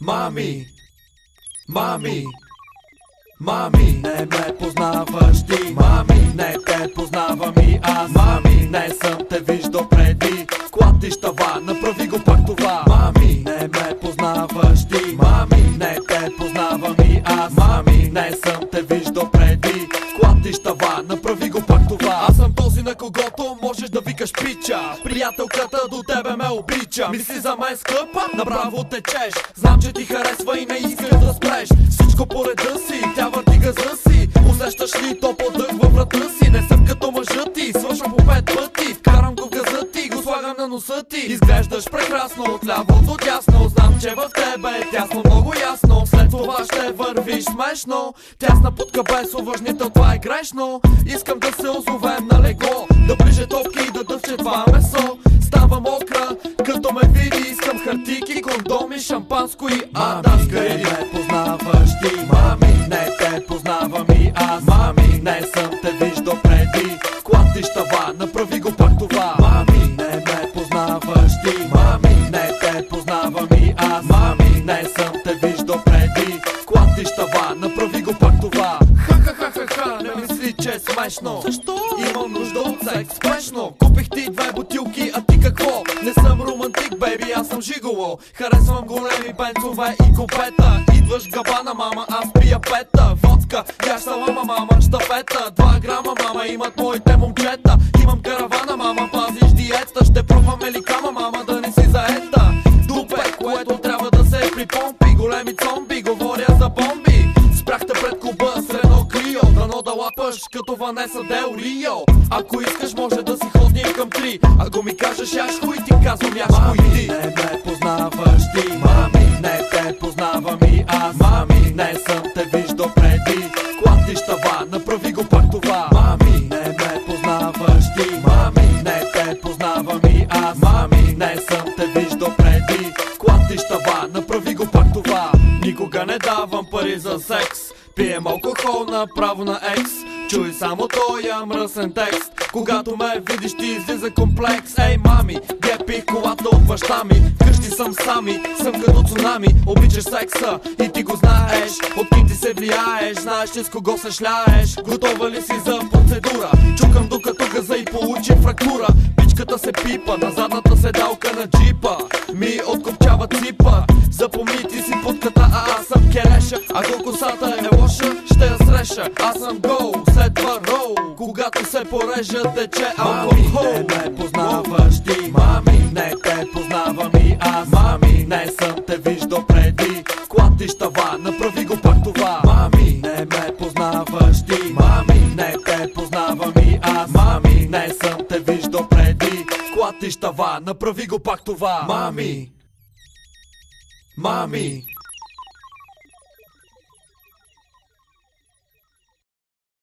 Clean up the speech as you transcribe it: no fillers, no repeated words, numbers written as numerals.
Мами, мами, мами, не ме познаваш ти. Мами, не те познавам и аз. Мами, не съм те виждал преди. Клати щава, направи го пак това. Мами, не ме познаваш ти. Мами, не те познавам и аз. Мами, не съм те виждал преди. Клати щава, направи го пак това. Аз съм този, на когото можеш да викаш пича. Приятелката до тебе ме обича. Мисли за мен скъпа, направо течеш. Знам, че ти харесва и не искаш да спреш. Всичко по реда си, тя върти газа си. Усещаш ли топъл дъх във врата си? Не съм като мъжът ти, свършвам по 5 пъти. Вкарам го в газа ти, го слагам на носа ти. Изглеждаш прекрасно от ляво до дясно. Знам, че в тебе е тясно, много ясно. След това ще вървиш смешно. Тясна путка без увлажнител, това е грешно. Искам да се озовем на легло, да ближе топки и да дъвче това месо. Става мокра, като ме види. Искам хартики, кондоми, шампанско и адаска. Не ме познаваш ти. Мами, не те познавам и аз. Мами, не съм те виждал преди. Клати щава, направи го пак това. Мами, не ме познаваш ти. Мами, не те познавам и аз. Мами, не съм те виждал преди. Клати щава, направи го пак това. Ха-ха-ха-ха-ха, не мисли, че е смешно. Защо? Имам нужда от секс, спешно. Купих ти 2 бутилки, а ти какво? Не съм романтик, бейби, аз съм жиголо. Харесвам големи бенцове и копета. Идваш габана, мама, аз пия пета. Водка, яш салама, мама, щафета. 2 грама, мама, имат моите момчета. Имам каравана, мама, пазиш диета. Ще пробваме ли кама, мама, да не си заета. Дупе, което трябва да се припомпи. Големи зомби, говоря за бомби. Спряхте пред клуба с Рено Клио. Дано да лапаш като Ванеса Дел Рио. Ако искаш, може да си ходим към 3. Ако ми кажеш яш хуй, ти казвам яш хуй ти. Не ме познаваш ти. Мами, не те познавам и аз. Мами, не съм те виждал преди. Клати щава, направи го пак това. Мами, не ме познаваш ти. Мами, не те познавам и аз. Мами, не съм те виждал преди. Клати щава, направи го пак това. Никога не давам пари за секс. Пием алкохол направо на екс. Чуй само тоя мръсен текст. Когато ме видиш, ти излиза комплекс. Ей, мами, гепих колата от баща ми. Вкъщи съм сами, съм като цунами. Обичаш секса и ти го знаеш. От ким ти се влияеш, знаеш ли с кого се шляеш. Готова ли си за процедура? Чукам докато газа и получи фрактура. Пичката се пипа на задната седалка на джипа. Ми откопчава ципа. Запомни, ти си путката, а аз съм келеша. Ако косата е лоша, ще я среша. Аз съм гол, след това роу. Когато се порежа, тече алкохол. Мами, не ме познаваш ти. Мами, не те познавам и аз. Мами, не съм те виждал преди. Клати щава, направи го пак това. Мами, не ме познаваш ти. Мами, не те познавам и аз. Мами, не съм те виждал преди. Клати щава, направи го пак това. Мами, мами.